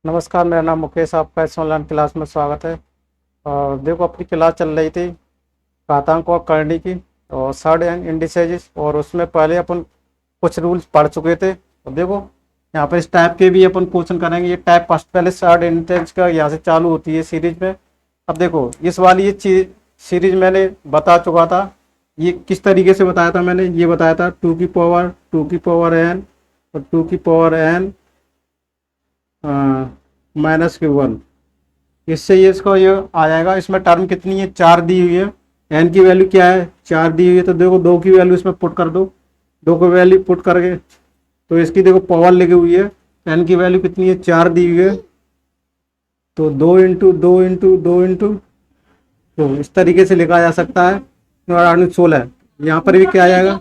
नमस्कार, मेरा नाम मुकेश, आपका इस ऑनलाइन क्लास में स्वागत है। और देखो, अपनी क्लास चल रही थी घातांक और करनी की और सर्ड एंड इंडिसेज, और उसमें पहले अपन कुछ रूल्स पढ़ चुके थे। और देखो, यहाँ पर इस टाइप के भी अपन क्वेश्चन करेंगे। ये टाइप फर्स्ट पहले सर्ड इंडिसेज का यहाँ से चालू होती है सीरीज में। अब देखो, इस वाली ये चीज सीरीज मैंने बता चुका था। ये किस तरीके से बताया था मैंने, ये बताया था 2 की पावर n और 2 की पावर n -1। इससे ये इसको ये आ जाएगा। इसमें टर्म कितनी है, 4 दी हुई है। एन की वैल्यू क्या है, 4 दी हुई है। तो देखो 2 की वैल्यू इसमें पुट कर दो। 2 की वैल्यू पुट करके तो इसकी देखो पावर लगी हुई है। एन की वैल्यू कितनी है, 4 दी हुई है। तो 2 × 2 × 2 × 2 तो इस तरीके से लिखा जा सकता है। और 16 यहाँ पर भी क्या आ जाएगा,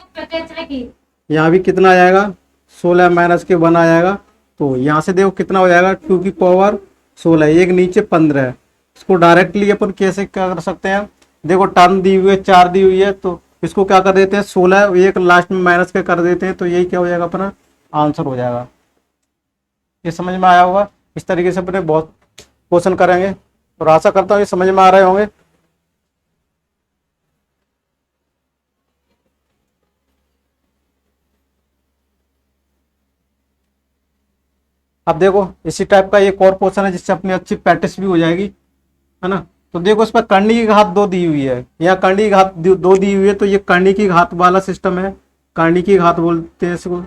यहाँ भी कितना आ जाएगा, 16 -1 आ जाएगा। तो यहाँ से देखो कितना हो जाएगा, 2 की पावर 16, एक नीचे 15 है। इसको डायरेक्टली अपन कैसे क्या कर सकते हैं, देखो टर्म दी हुई है, 4 दी हुई है, तो इसको क्या कर देते हैं, 16 एक लास्ट में माइनस के कर देते हैं। तो यही क्या हो जाएगा, अपना आंसर हो जाएगा। ये समझ में आया होगा। इस तरीके से अपने बहुत क्वेश्चन करेंगे और आशा करता हूँ ये समझ में आ रहे होंगे। अब देखो, इसी टाइप का एक और क्वेश्चन है जिससे अपनी अच्छी प्रैक्टिस भी हो जाएगी, है ना। तो देखो, इस पर करनी की घात 2 दी हुई है, यहाँ करनी की घात 2 दी हुई है। तो ये करनी की घात वाला सिस्टम है। करनी की घात बोलते हैं इसको,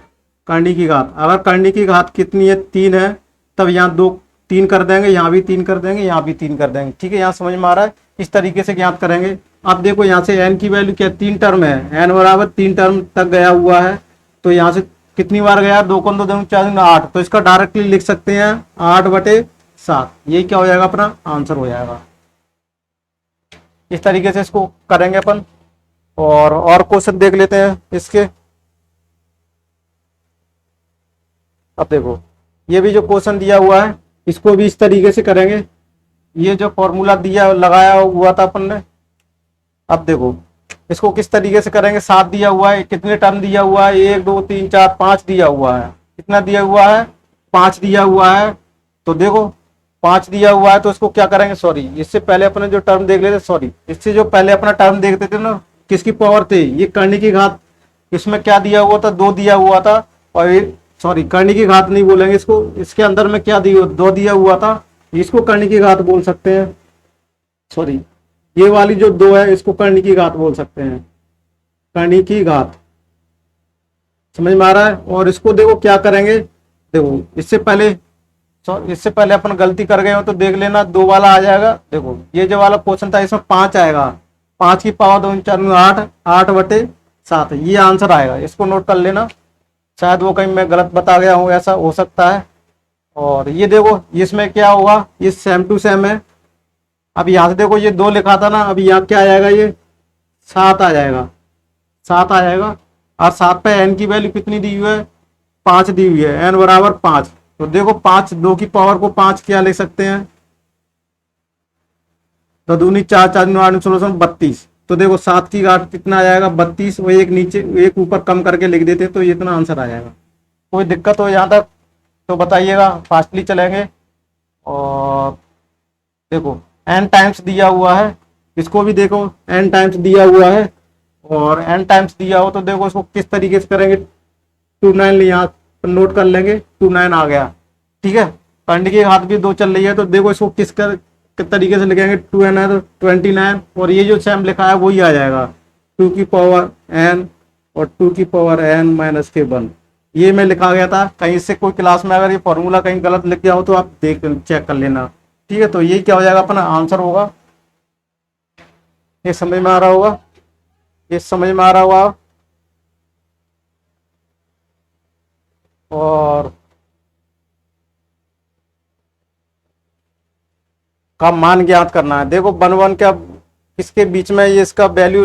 करनी की घात। अगर करनी की घात कितनी है, 3 है, तब यहाँ 2 3 कर देंगे, यहाँ भी 3 कर देंगे, यहाँ भी 3 कर देंगे। ठीक है, यहाँ समझ में आ रहा है। इस तरीके से ज्ञात करेंगे। अब देखो, यहाँ से एन की वैल्यू क्या है, 3 टर्म है, एन बराबर 3 टर्म तक गया हुआ है। तो यहाँ से कितनी बार गया, 2 × 2 = 4 × 8। तो इसका डायरेक्टली लिख सकते हैं 8/7। यही क्या हो जाएगा, अपना आंसर हो जाएगा। इस तरीके से इसको करेंगे अपन। और क्वेश्चन देख लेते हैं इसके। अब देखो, ये भी जो क्वेश्चन दिया हुआ है इसको भी इस तरीके से करेंगे। ये जो फॉर्मूला दिया लगाया हुआ था अपन ने, अब देखो इसको किस तरीके से करेंगे। 7 दिया हुआ है, कितने टर्म दिया हुआ है, 1 2 3 4 5 दिया हुआ है। कितना दिया हुआ है, 5 दिया हुआ है। तो देखो 5 दिया हुआ है, तो इसको क्या करेंगे, सॉरी इससे पहले अपने जो टर्म देख लेते, सॉरी इससे जो पहले अपना टर्म देखते थे ना, किसकी पावर थे, ये करनी की घात। इसमें क्या दिया हुआ था, 2 दिया हुआ था। और सॉरी, करनी की घात नहीं बोलेंगे इसको, इसके अंदर में क्या दिया, 2 दिया हुआ था, इसको करनी की घात बोल सकते हैं। सॉरी, ये वाली जो 2 है इसको करनी की घात बोल सकते हैं, करनी की घात। समझ में आ रहा है। और इसको देखो क्या करेंगे, देखो इससे पहले अपन गलती कर गए हो तो देख लेना, 2 वाला आ जाएगा। देखो ये जो वाला क्वेश्चन था इसमें 5 आएगा, 5 की पावर 2 × 4 = 8, 8/7 ये आंसर आएगा। इसको नोट कर लेना, शायद वो कहीं मैं गलत बता गया हूँ, ऐसा हो सकता है। और ये देखो इसमें क्या होगा, ये सेम टू सेम है। अब यहाँ से देखो, ये 2 लिखा था ना, अब यहाँ क्या आ जाएगा, ये 7 आ जाएगा, 7 आ जाएगा। और 7 पे एन की वैल्यू कितनी दी हुई है, 5 दी हुई है, एन बराबर 5। तो देखो 5, 2 की पावर को 5 क्या लिख सकते हैं, 2 दूनी 4, 4 दूनी 8, 16 32। तो देखो 7 की घात कितना आ जाएगा, 32। वो एक नीचे एक ऊपर कम करके लिख देते तो ये इतना आंसर आ जाएगा। कोई दिक्कत हो यहाँ तक तो बताइएगा, फास्टली चलेंगे। और देखो एन टाइम्स दिया हुआ है, इसको भी देखो एन टाइम्स दिया हुआ है। और एन टाइम्स दिया हो तो देखो इसको किस तरीके से करेंगे, 29 यहाँ पर नोट कर लेंगे, 29 आ गया। ठीक है, करने की घात भी 2 चल रही है, तो देखो इसको किस तरीके से लिखेंगे, 2n है तो 29। और ये जो सेम लिखा है वही आ जाएगा, 2 की पावर n और 2 की पावर n -1। ये मैं लिखा गया था कहीं से, कोई क्लास में अगर ये फॉर्मूला कहीं गलत लिख गया हो तो आप देख चेक कर लेना। ठीक है, तो यही क्या हो जाएगा, अपना आंसर होगा। ये समझ में आ रहा होगा, ये समझ में आ रहा होगा। और का मान ज्ञात करना है। देखो 1 1 क्या इसके बीच में ये इसका वैल्यू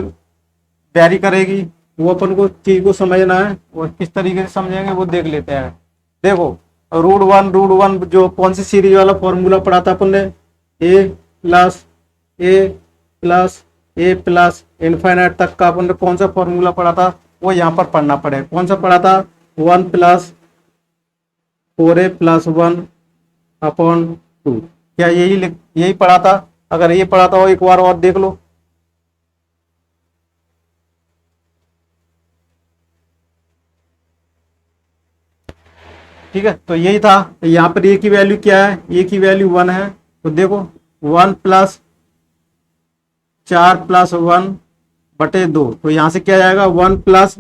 वेरी करेगी, वो अपन को चीज को समझना है। और किस तरीके से समझेंगे वो देख लेते हैं। देखो √1 जो कौन सी सीरीज वाला फॉर्मूला पढ़ा था अपन ने, a+a+a+ इनफाइनाइट तक का अपन ने कौन सा फॉर्मूला पढ़ा था, वो यहाँ पर पढ़ना पड़ेगा। कौन सा पढ़ा था, 1 + 4a + 1 अपॉन 2। क्या यही पढ़ा था? अगर ये पढ़ा था एक बार और देख लो। ठीक है, तो यही था। यहाँ पर ए की वैल्यू क्या है? ए की वैल्यू 1 है। तो देखो 1 प्लस 4 प्लस 1 बटे 2, तो यहाँ से क्या जाएगा? 1 प्लस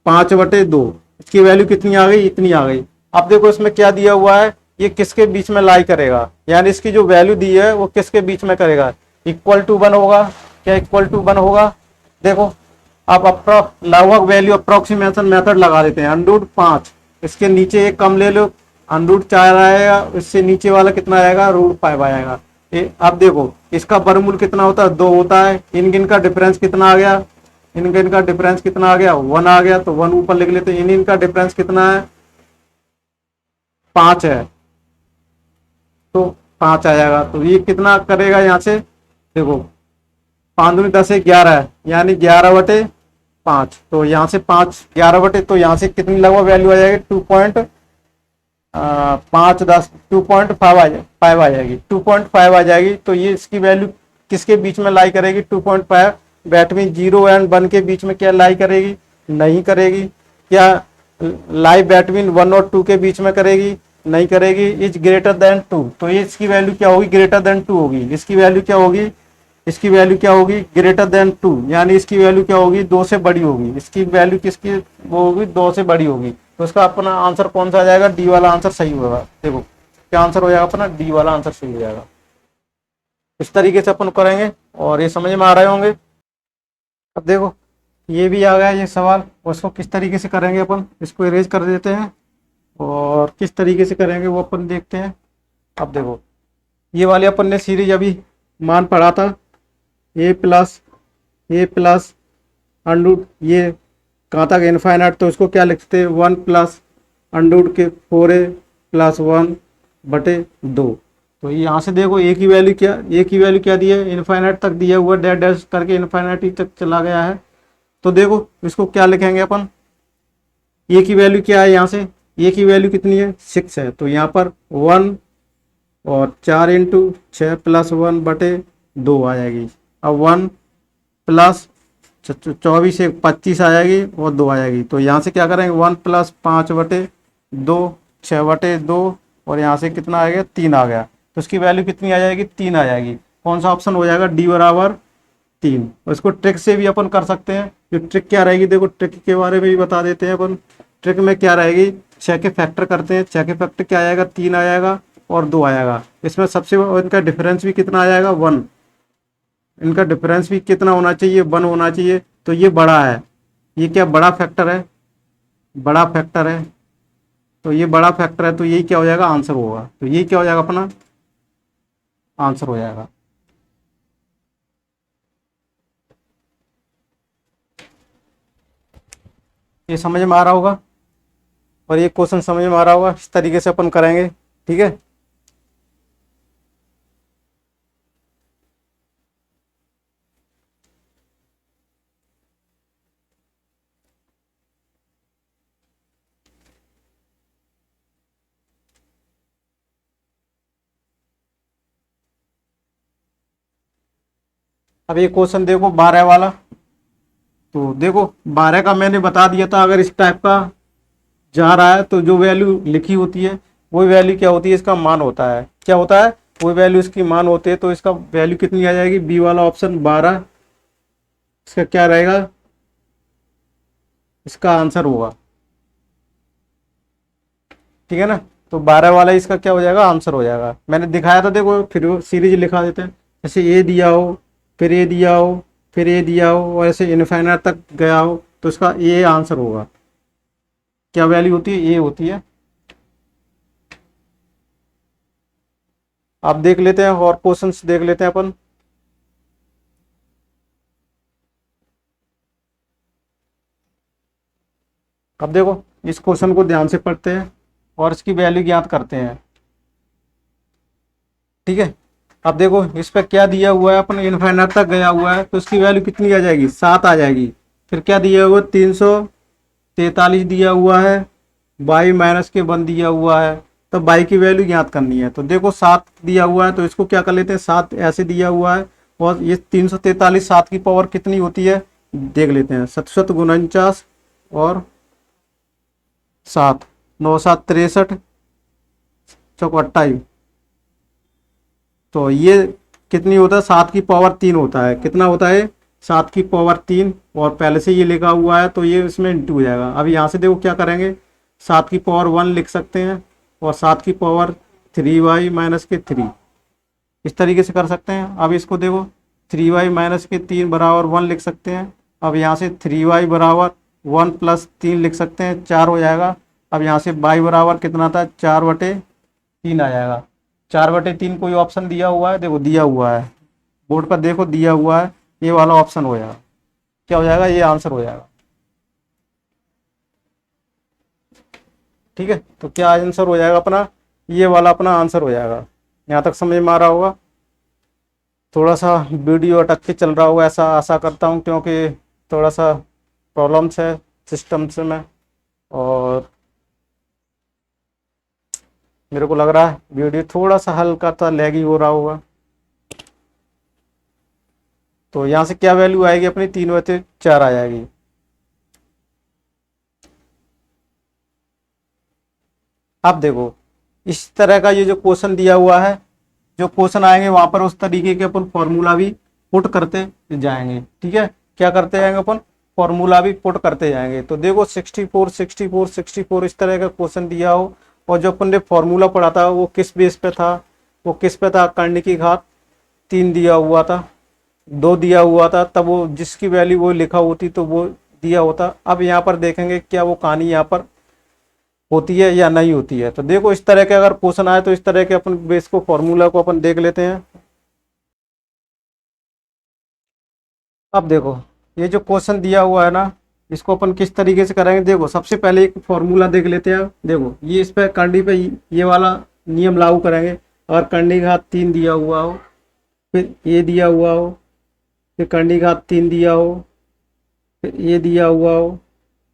5 बटे 2। इसकी वैल्यू कितनी आ गई? इतनी आ गई। अब देखो इसमें क्या दिया हुआ है, ये किसके बीच में लाई करेगा, यानी इसकी जो वैल्यू दी है वो किसके बीच में करेगा? इक्वल टू 1 होगा। क्या इक्वल टू 1 होगा? देखो अब लगभग वैल्यू अप्रोक्सीमेशन मेथड लगा देते हैं। अंडरूट 5, इसके नीचे एक कम ले लो, अंडरूट 4 आएगा, इससे नीचे वाला कितना आएगा? रूट 5 आएगा। अब देखो इसका वर्गमूल कितना होता है? 2 होता है। इन का डिफरेंस कितना आ गया? इनका डिफरेंस कितना आ गया? 1 आ गया, तो 1 ऊपर लिख लेते हैं। इनका डिफरेंस कितना है? 5 है, तो 5 आ जाएगा। तो ये कितना करेगा यहाँ से? देखो 5 दूनी 10 है, 11 है, यानी 11/5। तो यहाँ से 5 11 बटे, तो यहाँ से कितनी लगभग वैल्यू आ जाएगी? 2.5 आ जाएगी। 2.5 आ जाएगी। तो ये इसकी वैल्यू किसके बीच में लाई करेगी? 2.5 बैटवीन 0 एंड 1 के बीच में क्या लाई करेगी? नहीं करेगी। क्या लाई बैटवीन 1 और 2 के बीच में करेगी? नहीं करेगी। इज ग्रेटर देन 2, तो ये इसकी वैल्यू क्या होगी? ग्रेटर देन 2 होगी। इसकी वैल्यू क्या होगी? इसकी वैल्यू क्या होगी? ग्रेटर देन 2, यानी इसकी वैल्यू क्या होगी? 2 से बड़ी होगी। इसकी वैल्यू किसकी वो होगी? 2 से बड़ी होगी। तो इसका अपना आंसर कौन सा आ जाएगा? डी वाला आंसर सही होगा। देखो क्या आंसर हो जाएगा अपना? डी वाला आंसर सही हो जाएगा। इस तरीके से अपन करेंगे और ये समझ में आ रहे होंगे। अब देखो ये भी आ गया ये सवाल, उसको किस तरीके से करेंगे अपन? इसको इरेज कर देते हैं और किस तरीके से करेंगे वो अपन देखते हैं। अब देखो ये वाले अपन ने सीरीज अभी मान पढ़ा था, ए प्लस अंडरूट, ये कहाँ तक? इनफाइनाइट। तो इसको क्या लिखते हैं? 1 प्लस अंडरूट के 4a प्लस 1 बटे 2। तो यहाँ से देखो ए की वैल्यू क्या दी है? इनफाइनाइट तक दिया हुआ, डैश डैश करके इनफाइनाइट तक चला गया है। तो देखो इसको क्या लिखेंगे अपन? ए की वैल्यू क्या है? यहाँ से ए की वैल्यू कितनी है? 6 है। तो यहाँ पर 1 और 4 इंटू 6 प्लस 1 बटे 2 आ जाएगी। अब 1 प्लस 24 से 25 आ जाएगी और 2 आ जाएगी। तो यहाँ से क्या करेंगे? 1 प्लस 5 बटे 2, 6 बटे 2, और यहाँ से कितना आ गया? 3 आ गया। तो इसकी वैल्यू कितनी आ जाएगी? 3 आ जाएगी। कौन सा ऑप्शन हो जाएगा? डी बराबर 3। और इसको ट्रिक से भी अपन कर सकते हैं। जो ट्रिक क्या रहेगी, देखो ट्रिक के बारे में भी बता देते हैं अपन। ट्रिक में क्या रहेगी? 6 के फैक्टर करते हैं। 6 के फैक्टर क्या आएगा? 3 आ जाएगा और 2 आएगा। इसमें सबसे इनका डिफरेंस भी कितना आ जाएगा? 1। इनका डिफरेंस भी कितना होना चाहिए? 1 होना चाहिए। तो ये बड़ा है, ये क्या बड़ा फैक्टर है? बड़ा फैक्टर है। तो ये बड़ा फैक्टर है, तो यही क्या हो जाएगा? आंसर होगा। तो यही क्या हो जाएगा? अपना आंसर हो जाएगा। ये समझ में आ रहा होगा और ये क्वेश्चन समझ में आ रहा होगा। इस तरीके से अपन करेंगे। ठीक है, अब ये क्वेश्चन देखो 12 वाला। तो देखो 12 का मैंने बता दिया था, अगर इस टाइप का जा रहा है तो जो वैल्यू लिखी होती है वही वैल्यू क्या होती है? इसका मान होता है। क्या होता है? वही वैल्यू इसकी मान होती है। तो इसका वैल्यू कितनी आ जाएगी? बी वाला ऑप्शन 12 इसका क्या रहेगा? इसका आंसर होगा। ठीक है ना? तो 12 वाला इसका क्या हो जाएगा? आंसर हो जाएगा। मैंने दिखाया था, देखो फिर सीरीज लिखा देते हैं। जैसे ए दिया हो, फिर ए दिया हो, फिर ए दिया हो, और ऐसे इनफाइनाइट तक गया हो, तो इसका ए आंसर होगा। क्या वैल्यू होती है? ए होती है। आप देख लेते हैं और क्वेश्चंस देख लेते हैं अपन। अब देखो इस क्वेश्चन को ध्यान से पढ़ते हैं और इसकी वैल्यू ज्ञात करते हैं। ठीक है, अब देखो इस पर क्या दिया हुआ है? अपन इनफाइनाइट तक गया हुआ है, तो इसकी वैल्यू कितनी आ जाएगी? 7 आ जाएगी। फिर क्या दिया हुआ? 343 दिया हुआ है, बाई माइनस के 1 दिया हुआ है। तब y की वैल्यू ज्ञात करनी है। तो देखो 7 दिया हुआ है तो इसको क्या कर लेते हैं, 7 ऐसे दिया हुआ है और ये 343 7 की पावर कितनी होती है देख लेते हैं। 7 49 और 7 9 7 63 चौक 28, तो ये कितनी होता है 7 की पावर 3 होता है। कितना होता है 7 की पावर 3, और पहले से ये लिखा हुआ है तो ये इसमें इंटू हो जाएगा। अब यहाँ से देखो क्या करेंगे, 7 की पावर 1 लिख सकते हैं और 7 की पावर 3y माइनस के 3 इस तरीके से कर सकते हैं। अब इसको देखो 3y माइनस के 3 बराबर 1 लिख सकते हैं। अब यहाँ से 3y बराबर 1 प्लस 3 लिख सकते हैं, 4 हो जाएगा। अब यहाँ से y बराबर कितना था 4/3 आ जाएगा। 4/3 कोई ऑप्शन दिया हुआ है, देखो दिया हुआ है बोर्ड पर, देखो दिया हुआ है, ये वाला ऑप्शन हो जाएगा। क्या हो जाएगा, ये आंसर हो जाएगा। ठीक है, तो क्या आंसर हो जाएगा अपना, ये वाला अपना आंसर हो जाएगा। यहाँ तक समझ में आ रहा होगा। थोड़ा सा वीडियो अटक के चल रहा होगा ऐसा आशा करता हूँ, क्योंकि थोड़ा सा प्रॉब्लम्स है सिस्टम से में, और मेरे को लग रहा है वीडियो थोड़ा सा हल्का सा लैगी हो रहा होगा। तो यहाँ से क्या वैल्यू आएगी अपनी, 3/4 आ जाएगी। अब देखो इस तरह का ये जो क्वेश्चन दिया हुआ है, जो क्वेश्चन आएंगे वहां पर उस तरीके के अपन फॉर्मूला भी पुट करते जाएंगे। ठीक है, क्या करते जाएंगे अपन, फॉर्मूला भी पुट करते जाएंगे। तो देखो 64 64 64 इस तरह का क्वेश्चन दिया हो, और जो अपन ने फॉर्मूला पढ़ा था वो किस बेस पे था, वो किस पे था, करने की घात 3 दिया हुआ था, 2 दिया हुआ था, तब वो जिसकी वैल्यू वो लिखा होती तो वो दिया होता। अब यहाँ पर देखेंगे क्या वो कहानी यहाँ पर होती है या नहीं होती है। तो देखो इस तरह के अगर क्वेश्चन आए तो इस तरह के अपन बेस को फॉर्मूला को अपन देख लेते हैं। अब देखो ये जो क्वेश्चन दिया हुआ है ना, इसको अपन किस तरीके से करेंगे, देखो सबसे पहले एक फॉर्मूला देख लेते हैं। देखो ये इस पे करनी पे ये वाला नियम लागू करेंगे। अगर करनी का 3 दिया हुआ हो, फिर ये दिया हुआ हो, फिर करनी का 3 दिया हो, फिर ये दिया हुआ हो,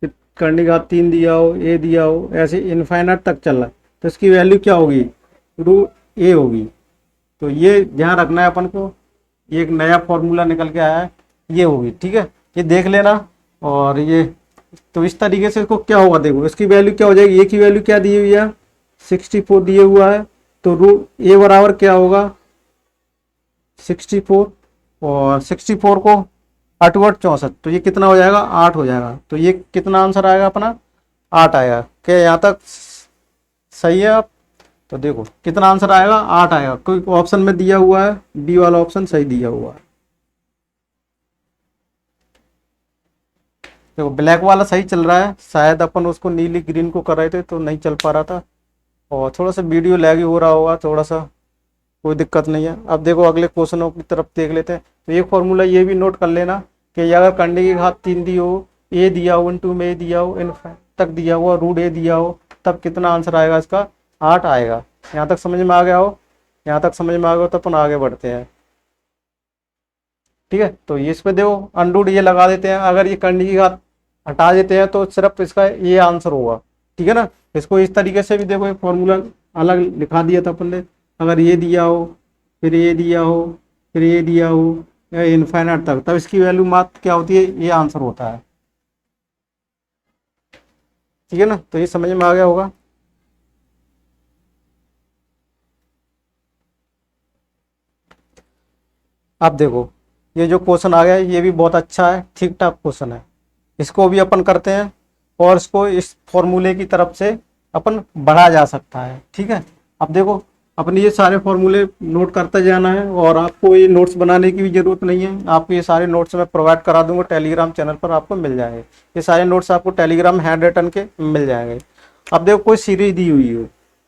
फिर करनी का 3 दिया हो, ये दिया हो, ऐसे इनफाइनाइट तक चल रहा है, तो इसकी वैल्यू क्या होगी, √a होगी। तो ये ध्यान रखना है अपन को, ये एक नया फॉर्मूला निकल के आया है, ये होगी। ठीक है, ये देख लेना। और ये तो इस तरीके से इसको क्या होगा, देखो इसकी वैल्यू क्या हो जाएगी, ए की वैल्यू क्या दी हुई है 64 दिए हुआ है, तो √a बराबर क्या होगा 64, और 64 को 8 × 64, तो ये कितना हो जाएगा 8 हो जाएगा। तो ये कितना आंसर आएगा अपना 8 आएगा। क्या यहाँ तक सही है आप, तो देखो कितना आंसर आएगा 8 आएगा। कोई ऑप्शन में दिया हुआ है, बी वाला ऑप्शन सही दिया हुआ है। देखो ब्लैक वाला सही चल रहा है, शायद अपन उसको नीली ग्रीन को कर रहे थे तो नहीं चल पा रहा था, और थोड़ा सा वीडियो लैग हो रहा होगा थोड़ा सा, कोई दिक्कत नहीं है। अब देखो अगले क्वेश्चनों की तरफ देख लेते हैं। तो एक फॉर्मूला ये भी नोट कर लेना कि अगर करने की घात 3 दी हो, ए दिया हो, इनटू में ए दिया हो, इन तक दिया हुआ, √a दिया हो, तब कितना आंसर आएगा इसका 8 आएगा। यहाँ तक समझ में आ गया हो, यहाँ तक समझ में आ गया हो तो अपन आगे बढ़ते हैं। ठीक है, तो ये इस पे देखो अंडूड ये लगा देते हैं, अगर ये करने की घात हटा देते हैं तो सिर्फ इसका ये आंसर होगा। ठीक है ना, इसको इस तरीके से भी देखो एक फॉर्मूला अलग लिखा दिया था अपन ने। अगर ये दिया हो, फिर ये दिया हो, फिर ये दिया हो, या इनफाइनाइट तक, तब इसकी वैल्यू मात्र क्या होती है, ये आंसर होता है। ठीक है ना, तो ये समझ में आ गया होगा। अब देखो ये जो क्वेश्चन आ गया ये भी बहुत अच्छा है, ठीक ठाक क्वेश्चन है, इसको भी अपन करते हैं, और इसको इस फॉर्मूले की तरफ से अपन बढ़ा जा सकता है। ठीक है, अब देखो अपने ये सारे फॉर्मूले नोट करते जाना है, और आपको ये नोट्स बनाने की भी जरूरत नहीं है, आपको ये सारे नोट्स मैं प्रोवाइड करा दूंगा, टेलीग्राम चैनल पर आपको मिल जाएंगे। ये सारे नोट्स आपको टेलीग्राम हैंड रिटन के मिल जाएंगे। अब देखो कोई सीरीज दी हुई हो,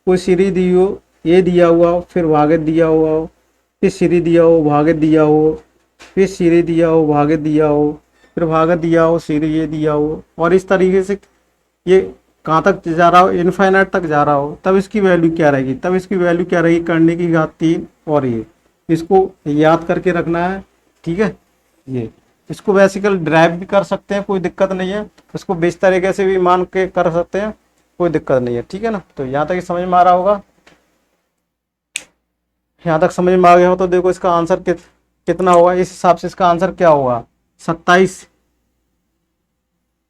कोई सीरीज दी हो, ये दिया हुआ हो, फिर भागित दिया हुआ हो, फिर सीरीज दिया हो, भागित दिया हो, फिर सीरीज दिया हो, भागित दिया हो, फिर भागित दिया हो, सीरीज ये दिया हो, और इस तरीके से ये कहाँ तक जा रहा हो, इनफाइनाइट तक जा रहा हो, तब इसकी वैल्यू क्या रहेगी, तब इसकी वैल्यू क्या रहेगी, करने की घात 3 और ये, इसको याद करके रखना है। ठीक है, ये इसको बेसिकल ड्राइव भी कर सकते हैं, कोई दिक्कत नहीं है, इसको बेस तरीके से भी मान के कर सकते हैं, कोई दिक्कत नहीं है, ठीक है ना। तो यहाँ तक समझ में आ रहा होगा, यहाँ तक समझ में आ गया हो तो देखो इसका आंसर कितना होगा, इस हिसाब से इसका आंसर क्या होगा, 27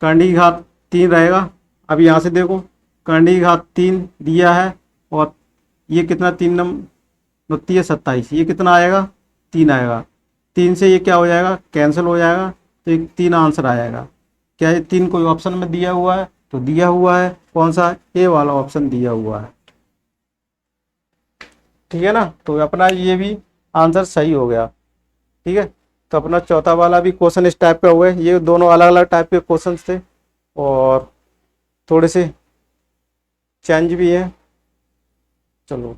करंडी की घात 3 रहेगा। अब यहाँ से देखो करंडी की घात 3 दिया है, और ये कितना 3 नम 27, ये कितना आएगा 3 आएगा। 3 से ये क्या हो जाएगा, कैंसिल हो जाएगा, तो एक 3 आंसर आ जाएगा। क्या ये 3 कोई ऑप्शन में दिया हुआ है, तो दिया हुआ है कौन सा, ए वाला ऑप्शन दिया हुआ है, ठीक है ना। तो अपना ये भी आंसर सही हो गया, ठीक है। तो अपना चौथा वाला भी क्वेश्चन इस टाइप का हुआ है, ये दोनों अलग अलग टाइप के क्वेश्चन थे और थोड़े से चेंज भी है। चलो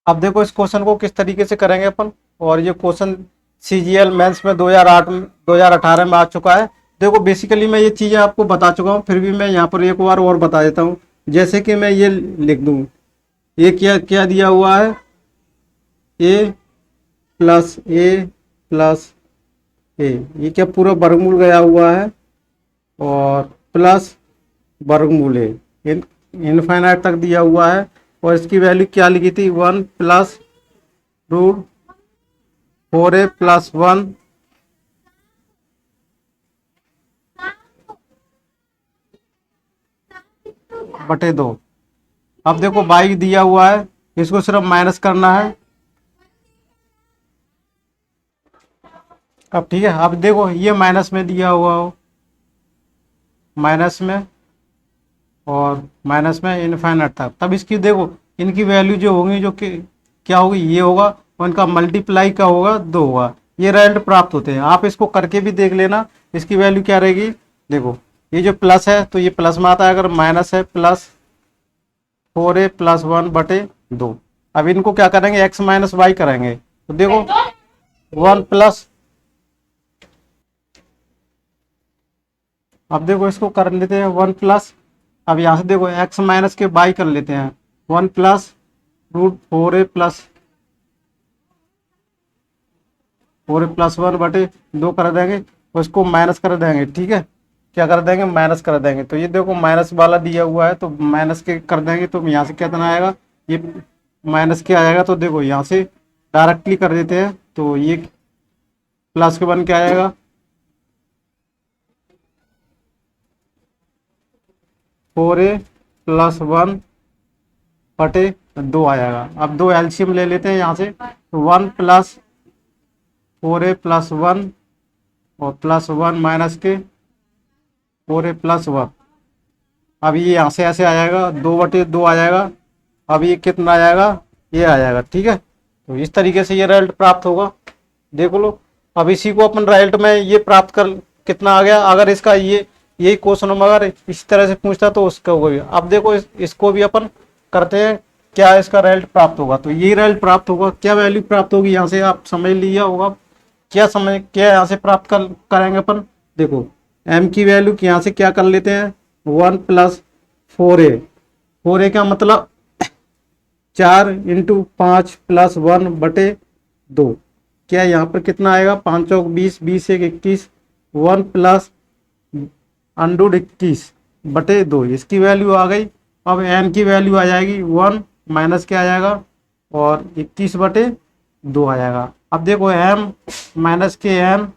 अब देखो इस क्वेश्चन को किस तरीके से करेंगे अपन, और ये क्वेश्चन सीजीएल मेंस में 2018 में आ चुका है। देखो बेसिकली मैं ये चीज़ें आपको बता चुका हूँ, फिर भी मैं यहाँ पर एक बार और बता देता हूँ। जैसे कि मैं ये लिख दूँ, ये क्या क्या दिया हुआ है, ए प्लस ए, ये क्या पूरा वर्गमूल गया हुआ है, और प्लस वर्गमूल ए इनफाइनाइट तक दिया हुआ है, और इसकी वैल्यू क्या लिखी थी, 1 प्लस रूट 4a प्लस 1 बटे 2। अब देखो बाई दिया हुआ है, इसको सिर्फ माइनस करना है। अब ठीक है, अब देखो ये माइनस में दिया हुआ हो, माइनस में और माइनस में इनफाइनाइट तक, तब इसकी देखो इनकी वैल्यू जो होगी, जो कि क्या होगी, ये होगा, और इनका मल्टीप्लाई का होगा 2 होगा, ये रिजल्ट प्राप्त होते हैं। आप इसको करके भी देख लेना, इसकी वैल्यू क्या रहेगी। देखो ये जो प्लस है तो ये प्लस में आता है, अगर माइनस है प्लस 4a प्लस 1 बटे 2। अब इनको क्या करेंगे, एक्स माइनस वाई करेंगे, तो देखो 1 प्लस, अब देखो इसको कर लेते हैं 1 प्लस, अब यहाँ से देखो एक्स माइनस के बाई कर लेते हैं, 1 प्लस रूट 4a प्लस 1 बटे 2 कर देंगे, और इसको माइनस कर देंगे, ठीक है। क्या कर देंगे, माइनस कर देंगे, तो ये देखो माइनस वाला दिया हुआ है, तो माइनस के कर देंगे, तो यहाँ से कितना आएगा, ये माइनस के आएगा, तो देखो यहाँ से डायरेक्टली कर देते हैं, तो ये प्लस के बन के आएगा 4a प्लस 1 बटे 2 आएगा। अब 2 एलसीएम ले लेते हैं यहाँ से, तो 1 प्लस 4a प्लस 1 और प्लस 1 माइनस के 4a प्लस 1। अब ये यहाँ से ऐसे आ जाएगा, 2 बटे 2 आ जाएगा। अब ये कितना आ जाएगा, ये आ जाएगा, ठीक है। तो इस तरीके से ये रिजल्ट प्राप्त होगा, देख लो। अब इसी को अपन रिजल्ट में ये प्राप्त कर कितना आ गया, अगर इसका ये यही क्वेश्चन अगर इस तरह से पूछता तो उसका होगा। अब देखो इसको भी अपन करते हैं, क्या इसका रिजल्ट प्राप्त होगा, तो ये रिजल्ट प्राप्त होगा, क्या वैल्यू प्राप्त होगी, यहाँ से आप समझ लिया होगा क्या यहाँ से प्राप्त करेंगे अपन। देखो m की वैल्यू यहाँ से क्या कर लेते हैं, 1 प्लस 4a का मतलब 4 इंटू 5 प्लस 1 बटे 2। क्या यहाँ पर कितना आएगा, 5 चौक 20, 20 एक 21, 1 प्लस अंडूड 21 बटे 2, इसकी वैल्यू आ गई। अब n की वैल्यू आ जाएगी 1 माइनस क्या आ जाएगा, और 21 बटे 2 आ जाएगा। अब देखो m माइनस के n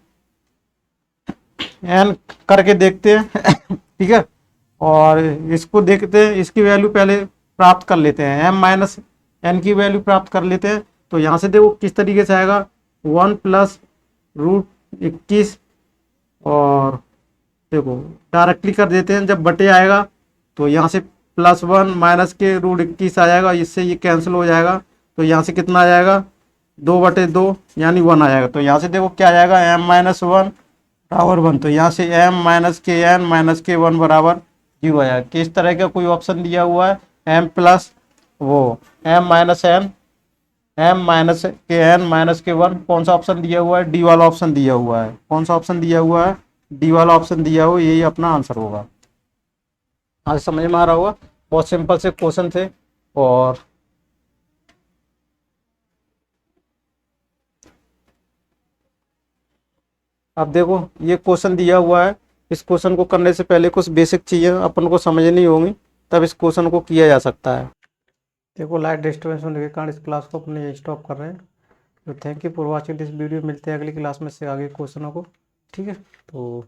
करके देखते हैं ठीक है, और इसको देखते हैं, इसकी वैल्यू पहले प्राप्त कर लेते हैं, m माइनस n की वैल्यू प्राप्त कर लेते हैं। तो यहाँ से देखो किस तरीके से आएगा, 1 प्लस रूट 21, और देखो डायरेक्टली कर देते हैं, जब बटे आएगा तो यहाँ से प्लस 1 माइनस के रूट 21 आ जाएगा, इससे ये कैंसिल हो जाएगा, तो यहाँ से कितना आ जाएगा, 2 बटे 2 यानी 1 आ जाएगा। तो यहाँ से देखो क्या आ जाएगा, m माइनस 1 बराबर 1, तो यहाँ से m माइनस के n माइनस के 1 बराबर 0 आ जाएगा। किस तरह का कोई ऑप्शन दिया हुआ है, m प्लस वो m minus n, m minus के n माइनस के 1, कौन सा ऑप्शन दिया हुआ है, डी वाला ऑप्शन दिया हुआ है। कौन सा ऑप्शन दिया हुआ है, डी वाला ऑप्शन दिया हो, यही अपना आंसर होगा। आज समझ में आ रहा होगा, बहुत सिंपल से क्वेश्चन थे। और अब देखो ये क्वेश्चन दिया हुआ है, इस क्वेश्चन को करने से पहले कुछ बेसिक चीज़ें अपन को समझनी होंगी, तब इस क्वेश्चन को किया जा सकता है। देखो लाइट डिस्टर्बेंस होने के कारण इस क्लास को अपने स्टॉप कर रहे हैं। तो thank you for watching this video. मिलते हैं अगली क्लास में से आगे क्वेश्चनों को, ठीक है। तो